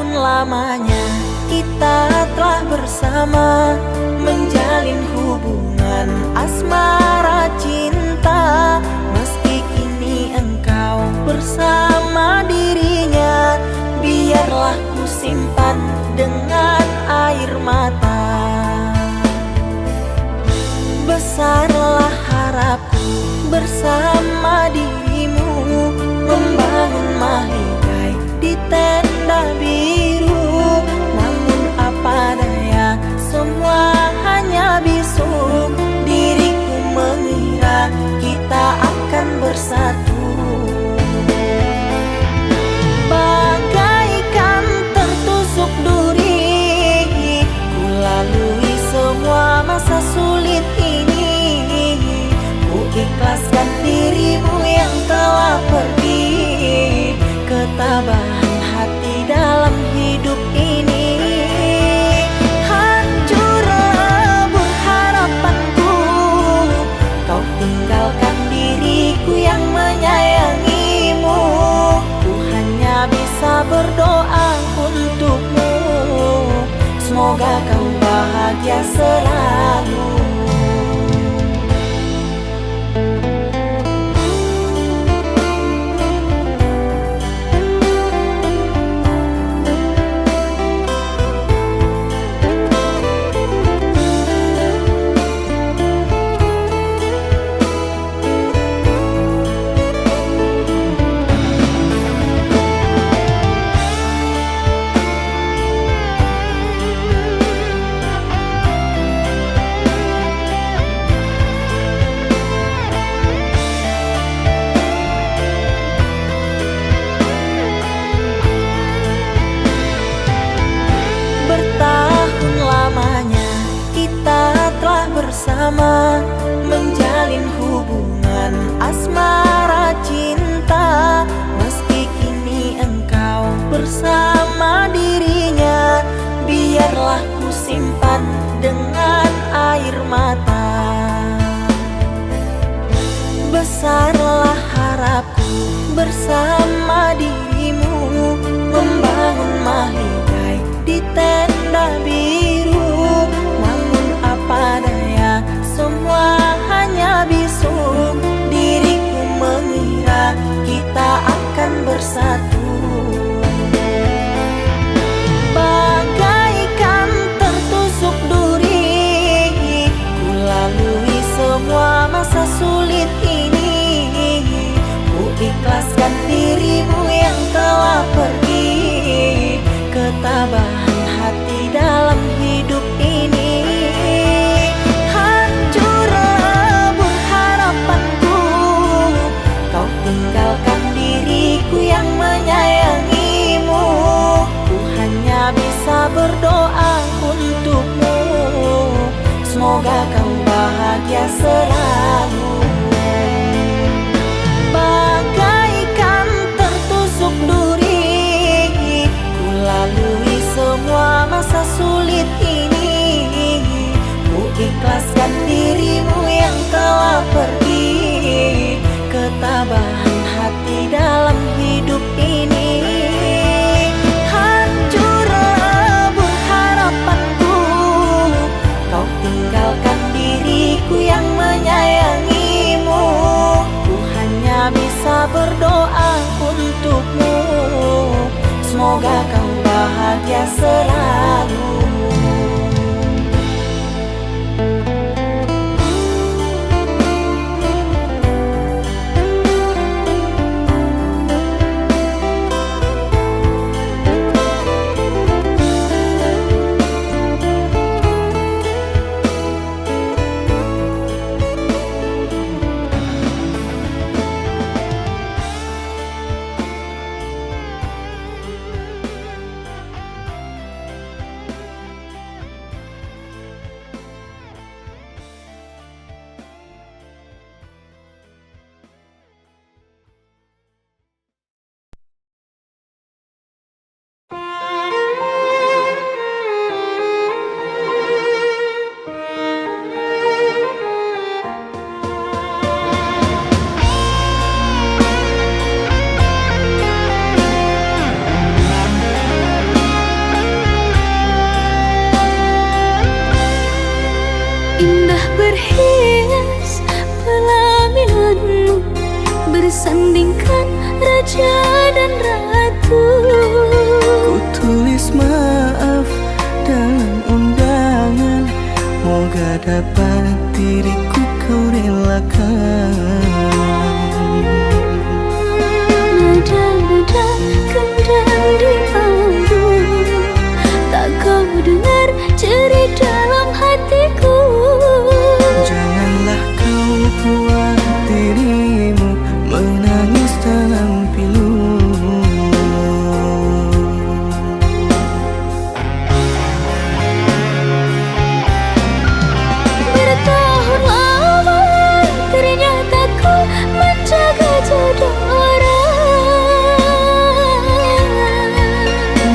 Bertahun lamanya kita telah bersama, menjalin hubungan asmara cinta. Meski kini engkau bersama dirinya, biarlah ku simpan dengan air mata. Besarlah harapku bersama dirimu, membangun mahligai di tenda biru. Namun apa daya, semua hanya bisu. Diriku mengira kita akan bersatu, bagaikan tertusuk duri. Ku lalui semua masa sulit ini, ku ikhlaskan dirimu yang telah pergi. Ketabahan hati dalam hidup ini, hancur lebur harapanku. Kau tinggalkan diriku yang menyayangimu. Ku hanya bisa berdoa untukmu, semoga kau bahagia selalu. Bersama, menjalin hubungan asmara cinta. Meski kini engkau bersama dirinya, biarlah ku simpan dengan air mata. Besarlah harapku bersama dirimu, membangun mahligai di tenda biru. Namun apa daya, semua hanya bisu. Diriku mengira kita akan bersatu, bagaikan tertusuk duri. Ku lalui semua masa sulit ini, ku ikhlaskan dirimu yang telah pergi. Ketabahan hati dalam hidup ini, hancur lebur harapanku. Kau tinggalkan diriku yang menyayangimu. Ku hanya bisa berdoa untukmu, semoga kau bahagia selalu. Bagaikan tertusuk duri, ku lalui semua masa sulit ini. Ku ikhlaskan dirimu yang telah pergi. Ketabahan hati dalam hidup ini, hancur lebur harapanku. Kau tinggalkan diriku yang menyayangimu. Ku hanya bisa berdoa untukmu, semoga kau bahagia selalu. disandingkan raja dan ratu. Ku tulis maaf dalam undangan, moga dapat diriku kau relakan. Nada-nada kendang di panggung, tak kau dengar jerit dalam hatiku. Janganlah kau buat dirimu menangis dalam pilu. Bertahun lama ternyata ku menjaga jodoh orang.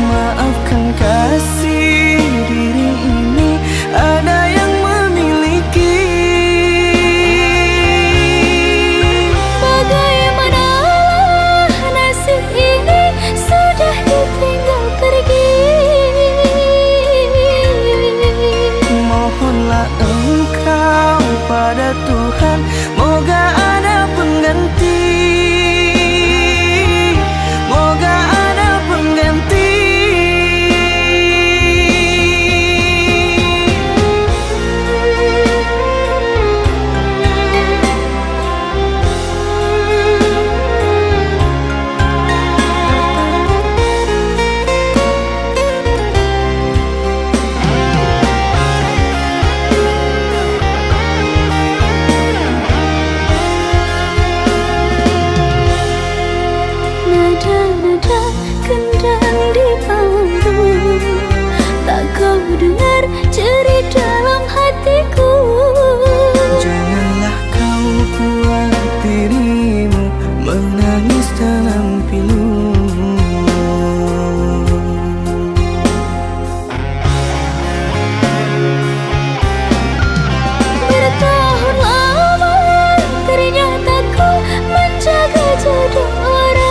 Maafkan kasih, diri ini ada yang memiliki. Bagaimanalah nasib ini sudah ditinggal pergi. Mohonlah engkau pada Tuhan, moga ada pengganti. Moga ada pengganti. Nada-nada kendang di panggung, tak kau dengar jerit dalam hatiku. Janganlah kau buat dirimu menangis dalam pilu. Bertahun lama ternyata ku menjaga jodoh orang.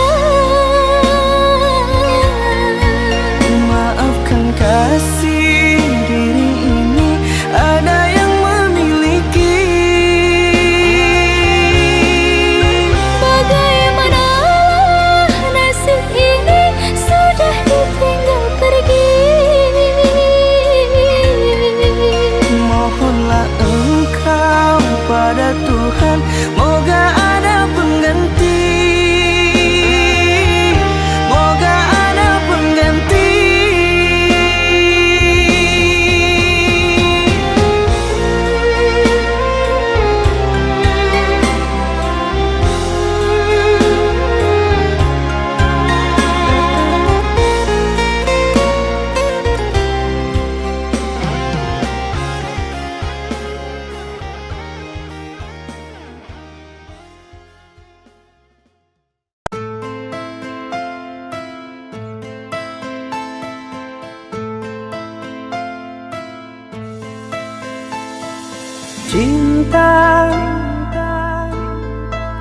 Maafkan kasih, diri ini ada yang memiliki. Bagaimanalah nasib ini sudah ditinggal pergi. Mohonlah engkau pada Tuhan, moga ada pengganti. Moga ada pengganti. Cinta,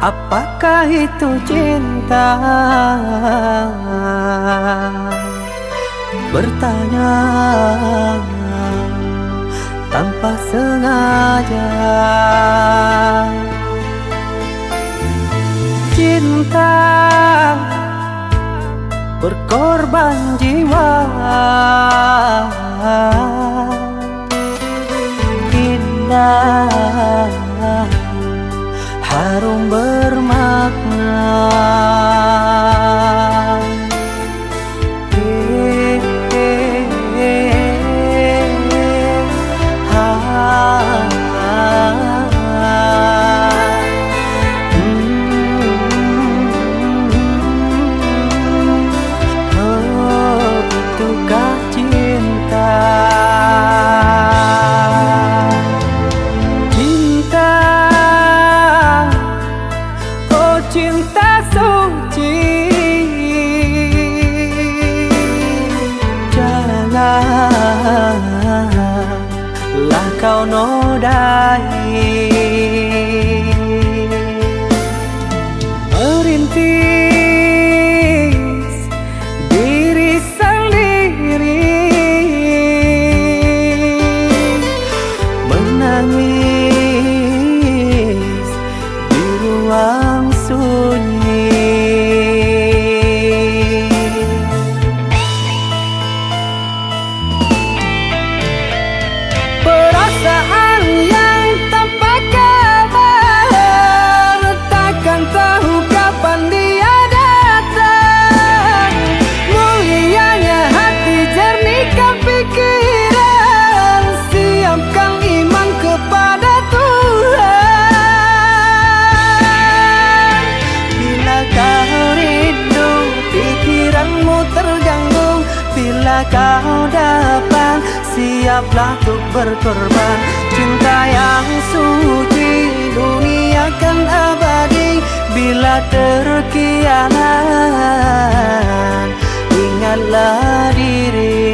apakah itu cinta? Bertanya tanpa sengaja. Cinta berkorban jiwa, indah, harum bermakna. Begitulah cinta. Cinta, oh cinta suci, janganlah kau nodai. Merintis diri sendiri, menangis di ruang sunyi. siaplah untuk berkorban. Cinta yang suci dunia kan abadi. Bila terkianat ingatlah diri.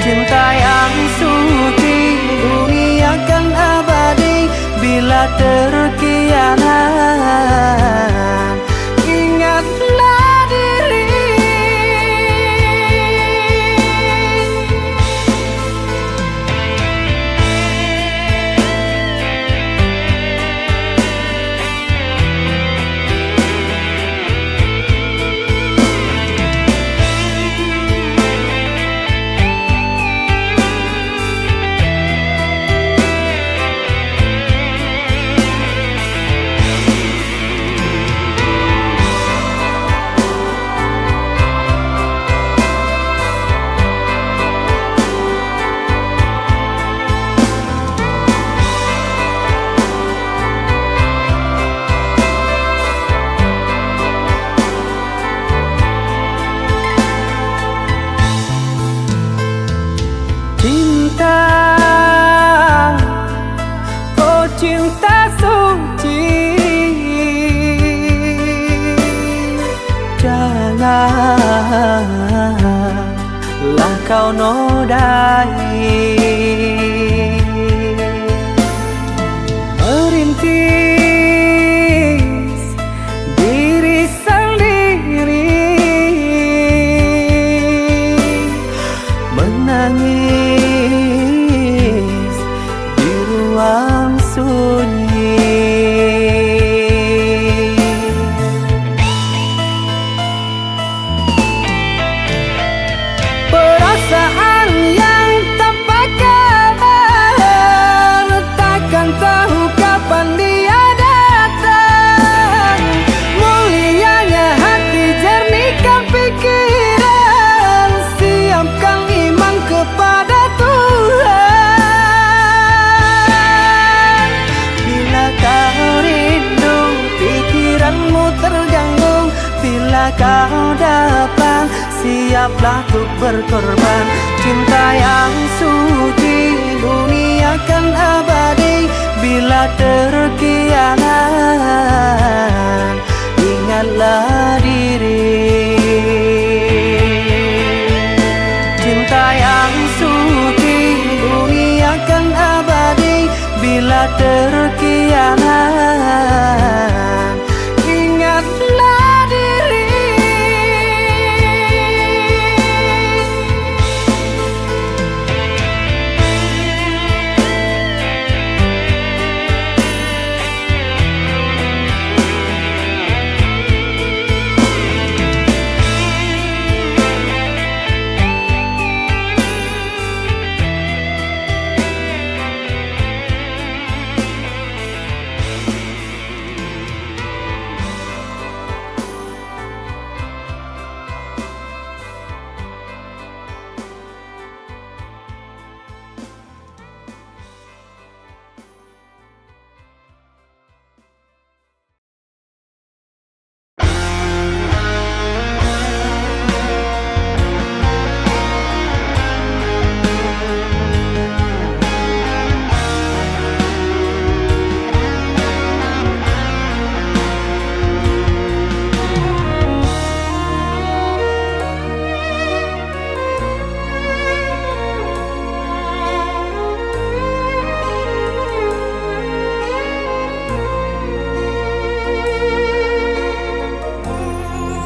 Cinta yang suci dunia kan abadi. Bila terkianat ingatlah diri. Cinta, oh cinta suci, janganlah kau nodai. Merintis diri sendiri, menangis di ruang sunyi. Perasaan yang tanpa kabar, takkan tahu kapan dia datang. Mulianya hati, jernihkan pikiran, siapkan iman kepada Tuhan. Bila kau rindu, pikiranmu terganggu. Bila kau datang, siaplah untuk berkorban. Cinta yang suci dunia kan abadi. Bila terkianat ingatlah diri. Cinta yang suci dunia kan abadi. Bila terkianat ingatlah diri.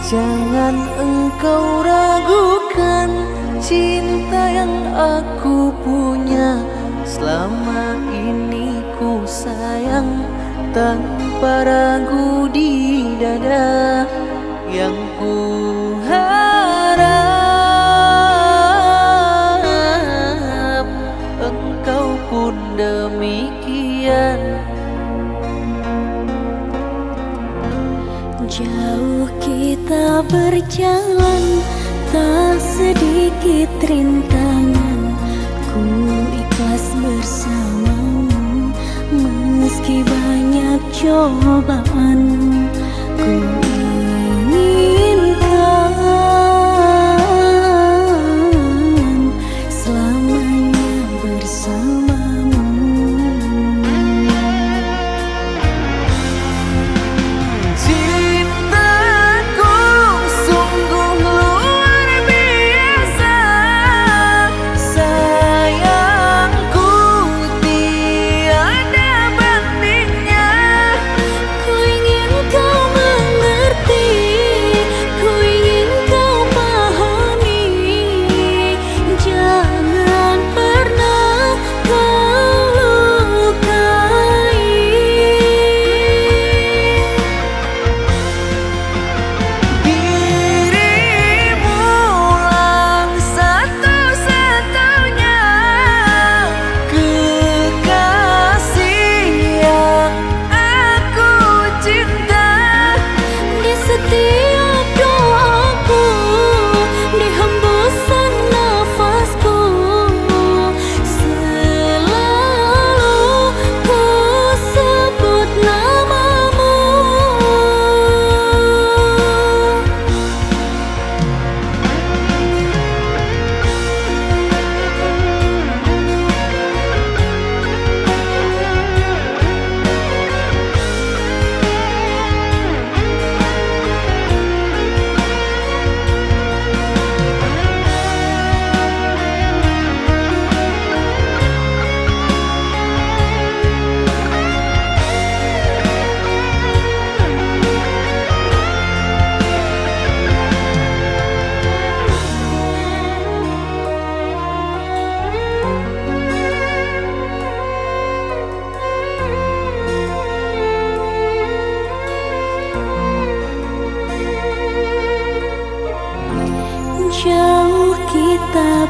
Jangan engkau ragukan cinta yang aku punya. Selama ini ku sayang tanpa ragu di dada. Yang ku harap engkau pun demikian. Jauh kita berjalan, tak sedikit rintangan. Ku ikhlas bersamamu, meski banyak cobaan. Ku inginkan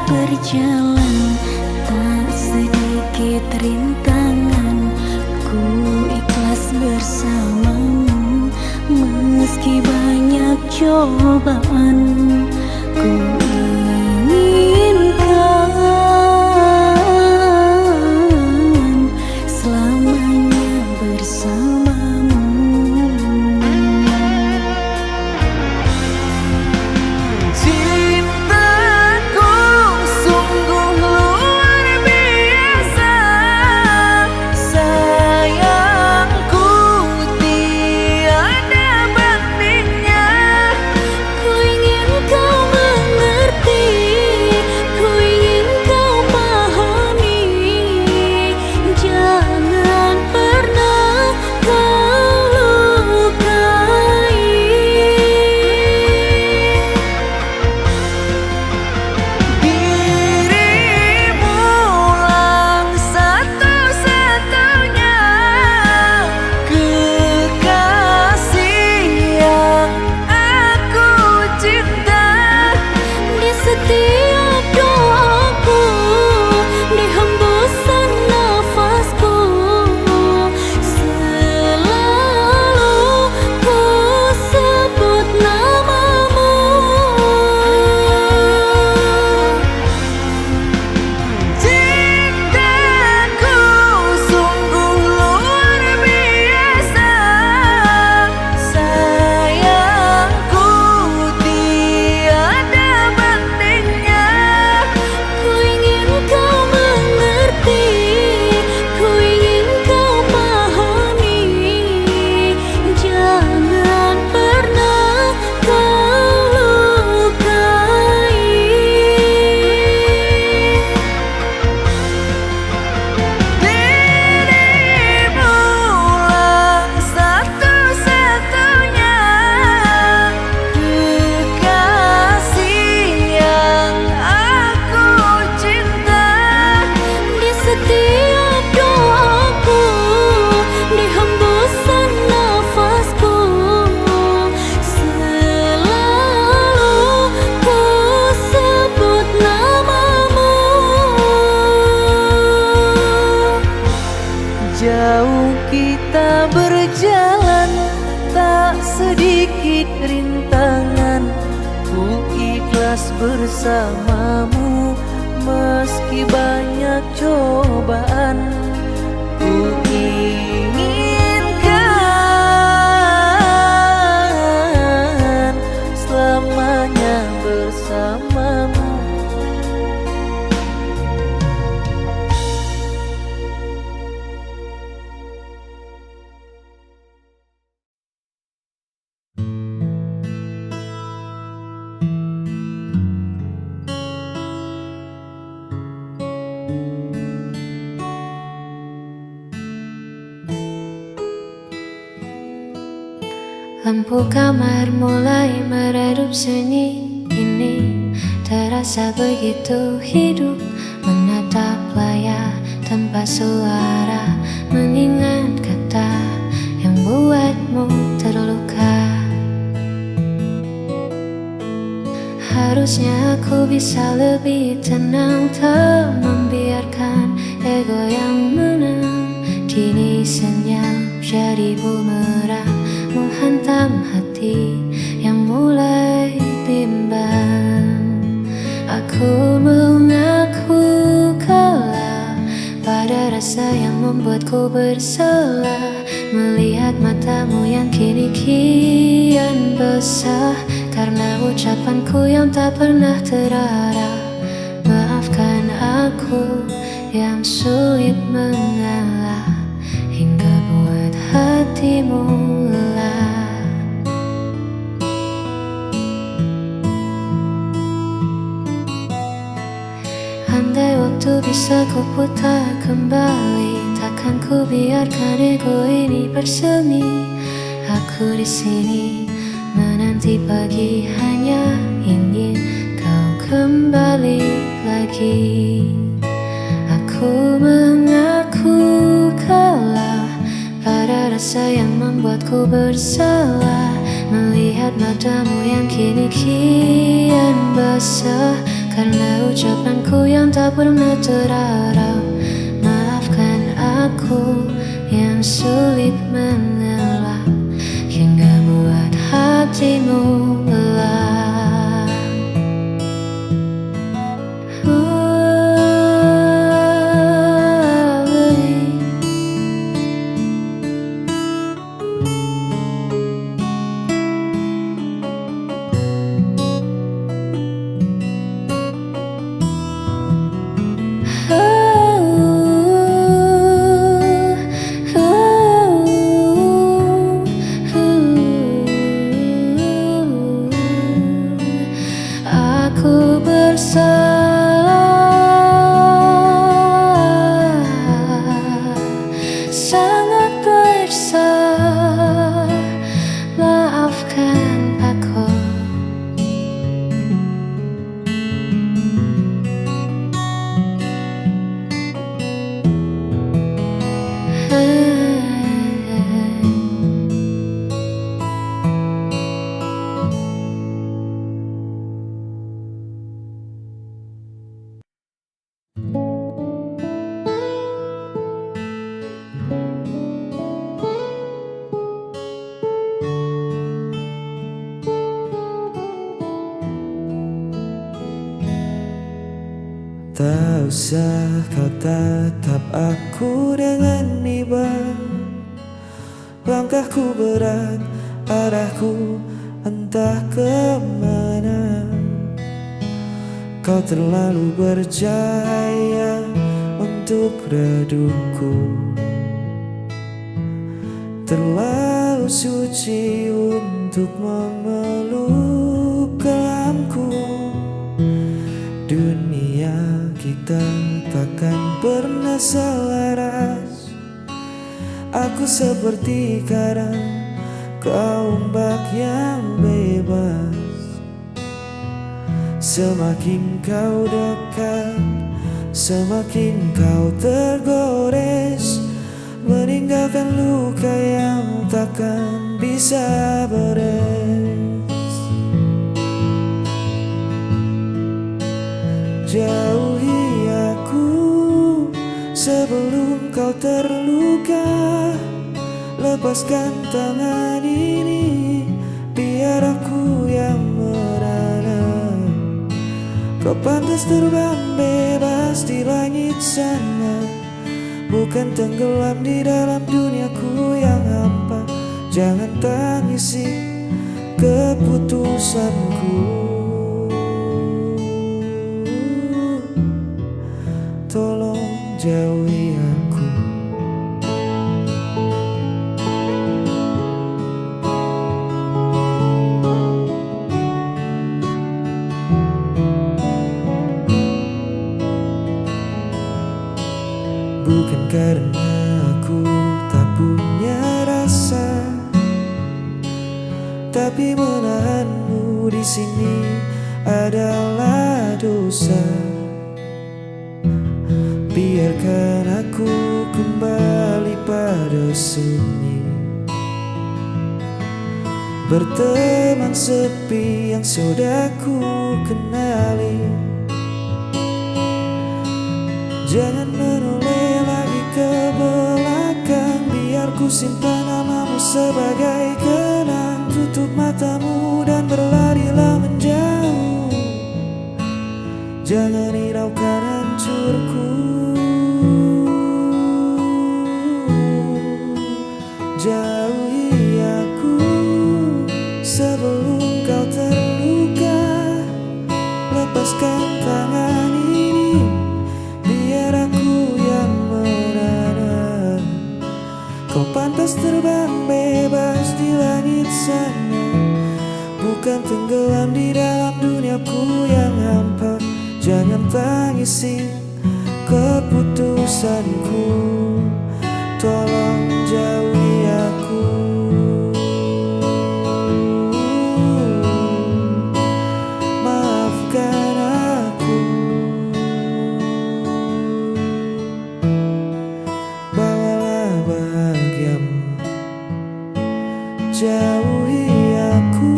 berjalan, tak sedikit rintangan. Ku ikhlas bersamamu, meski banyak cobaan. Ku inginkan selamanya bersamamu. Cintaku sungguh luar biasa, sayangku tiada bandingnya. Ku ingin kau mengerti, ku ingin kau pahami. Jangan pernah kau lukai. Dirimulah satu-satunya kekasih yang aku cinta. Di setiap doaku, di hembusan nafasku, selalu ku sebut namamu. Cintaku sungguh luar biasa, sayangku tiada bandingnya. Ku ingin kau mengerti, ku ingin kau pahami. Jangan pernah kau lukai. Dirimulah satu-satunya kekasih yang aku cinta. Di setiap doaku, di hembusan nafasku, selalu ku sebut namamu. Jauh kita berjalan, tak sedikit rintangan. Ku ikhlas bersamamu, meski banyak cobaan. Ku inginkan selamanya bersamamu. Lampu kamar mulai meredup sunyi ini, terasa begitu hidup. Menatap layar tanpa suara, mengingat kata yang buatmu terluka. Harusnya aku bisa lebih tenang, tak membiarkan ego yang menang. Kini senyap jadi bumerang, menghantam hati yang mulai bimbang. Aku mengaku kalah pada rasa yang membuatku bersalah, melihat matamu yang kini kian basah karena ucapanku yang tak pernah terarah. Maafkan aku yang sulit mengalah, hingga buat hatimu lelah. Andai waktu bisa ku putar kembali, takkan ku biarkan ego ini bersemi. Aku di sini menanti pagi, hanya ingin kau kembali lagi. Aku mengaku kalah pada rasa yang membuatku bersalah, melihat matamu yang kini kian basah karena ucapanku yang tak pernah terarap. Maafkan aku yang sulit mengelak hingga buat hatimu lelah. Aku bersalah, sangat bersalah. Maafkan aku. Tak usah kau tatap aku dengan iba. Langkahku berat, arahku entah kemana. Kau terlalu bercahaya untuk redupku, terlalu suci untuk memeluk kelamku. Dunia kita takkan pernah selaras. Aku seperti karang, kau ombak yang bebas. Semakin kau dekat, semakin kau tergores, meninggalkan luka yang takkan bisa beres. Jauhi aku sebelum kau terluka. Lepaskan tangan ini, biar aku yang merana. Kau pantas terbang bebas di langit sana, bukan tenggelam di dalam duniaku yang hampa. Jangan tangisi keputusanku, tolong jauhi aku. Bukan karena aku tak punya rasa, tapi menahanmu di sini adalah dosa. Biarkan aku kembali pada sunyi, berteman sepi yang sudah ku kenali. Jangan menoleh lagi ke belakang, biar ku simpan namamu sebagai kenang. Tutup matamu dan berlarilah menjauh, jangan hiraukan hancurku. Jauhi aku sebelum kau terluka. Lepaskan tangan ini, biar aku yang merana. Kau pantas terbang bebas di langit sana, bukan tenggelam di dalam duniaku yang hampa. Jangan tangisi keputusanku, tolong jauhi aku. Maafkan aku, bawalah bahagiamu. Jauhi aku,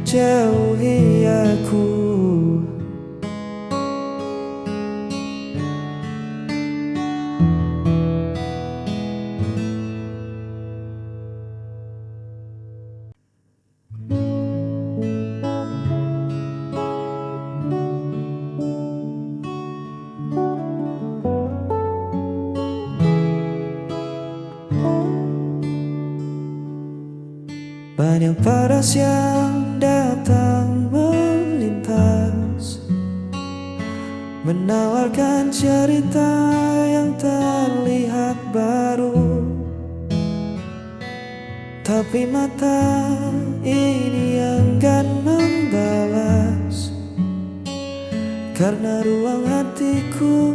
jauhi aku. Banyak paras yang datang melintas, menawarkan cerita yang terlihat baru. Tapi mata ini enggan membalas, karena ruang hatiku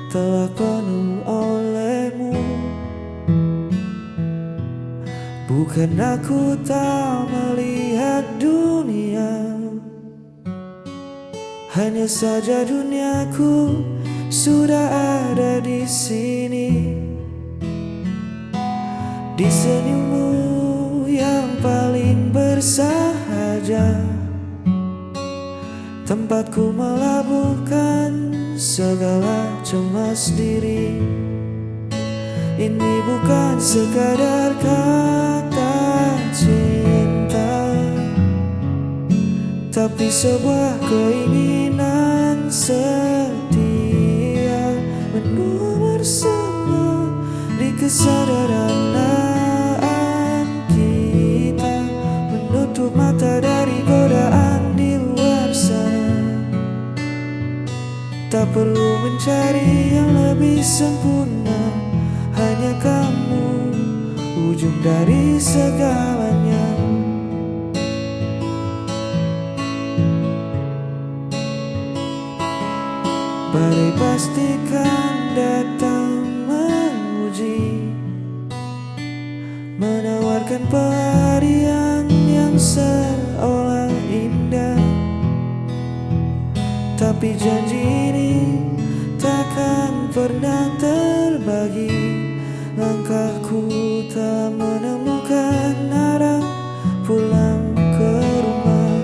telah penuh olehmu. Bukan aku tak melihat dunia, hanya saja duniaku sudah ada di sini. Di senyummu yang paling bersahaja, tempatku melabuhkan segala cemas diri. Ini bukan sekadar kata cinta, tapi sebuah keinginan setia, menua bersama di kesederhanaan kita, menutup mata dari godaan di luar sana. Tak perlu mencari yang lebih sempurna, hanya kamu ujung dari segalanya. Badai pastikan datang menguji, menawarkan pelarian yang seolah indah. Tapi janji ini takkan pernah terbagi. Langkahku tak menemukan arah pulang ke rumah.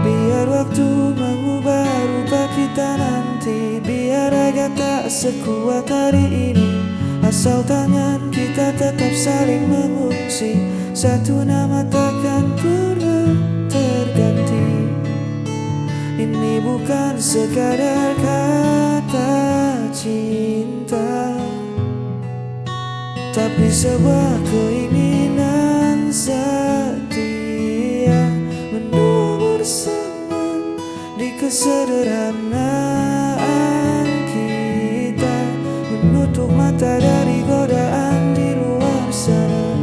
Biar waktu mengubah rupa kita nanti, biar raga tak sekuat hari ini, asal tangan kita tetap saling mengungsi. Satu nama takkan pernah terganti. Ini bukan sekadar kata cinta, tapi sebuah keinginan setia, menua bersama di kesederhanaan kita, menutup mata dari godaan di luar sana.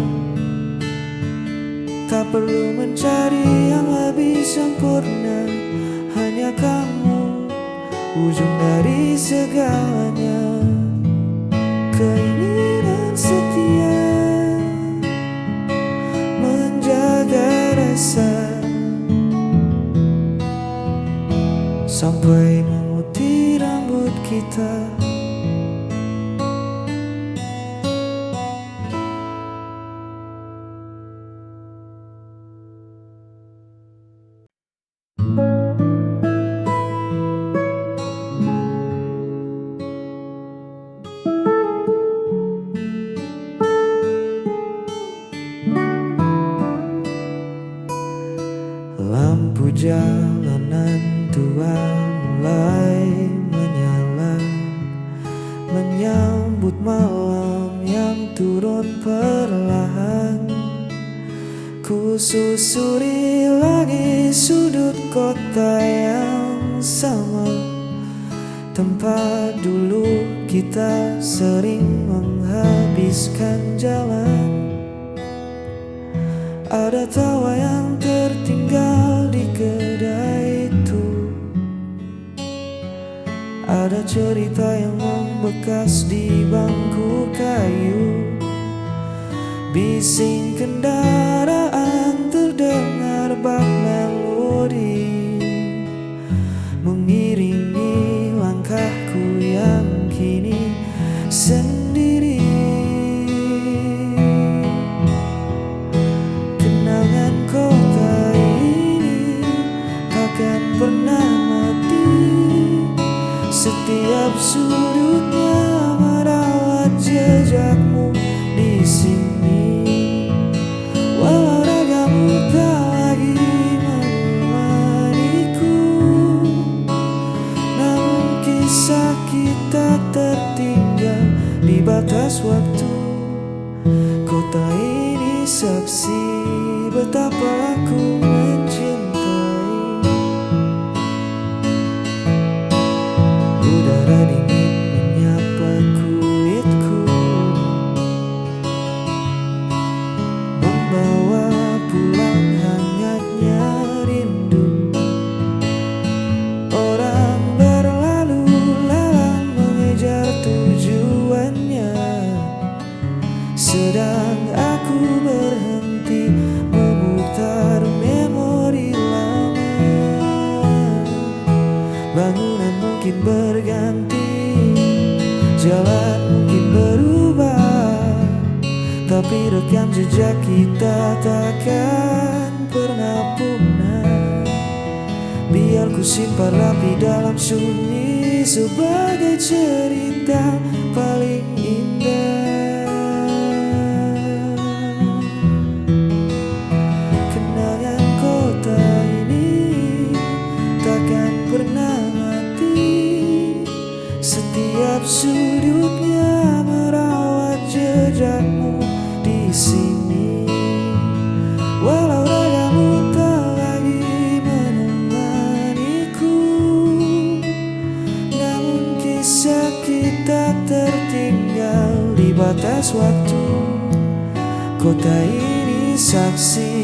Tak perlu mencari yang lebih sempurna, hanya kamu ujung dari segalanya. Keinginan setia menjaga rasa sampai memutih rambut kita. Lampu jalanan tua mulai menyala, menyambut malam yang turun perlahan. Ku susuri lagi sudut kota yang sama, tempat dulu kita sering menghabiskan jalan. Ada tawa yang tertinggal di kedai itu, ada cerita yang membekas di bangku kayu. Bising kendaraan terdengar bak melodi, mengiringi langkahku yang kini sendiri. betapa aku mencintai. Udara dingin menyapa kulitku, membawa pulang hangatnya rindu. Orang berlalu lalang mengejar tujuannya, sedang aku berhenti memutar memori lama. Bangunan mungkin berganti, jalan mungkin berubah, tapi rekam jejak kita takkan pernah punah. Biar ku simpan rapi dalam sunyi sebagai cerita paling indah. Kenangan kota ini takkan pernah mati, setiap sudutnya merawat jejakmu di sini. Walau ragamu tak lagi menemaniku, namun kisah kita tertinggal di batas waktu. Kota ini saksi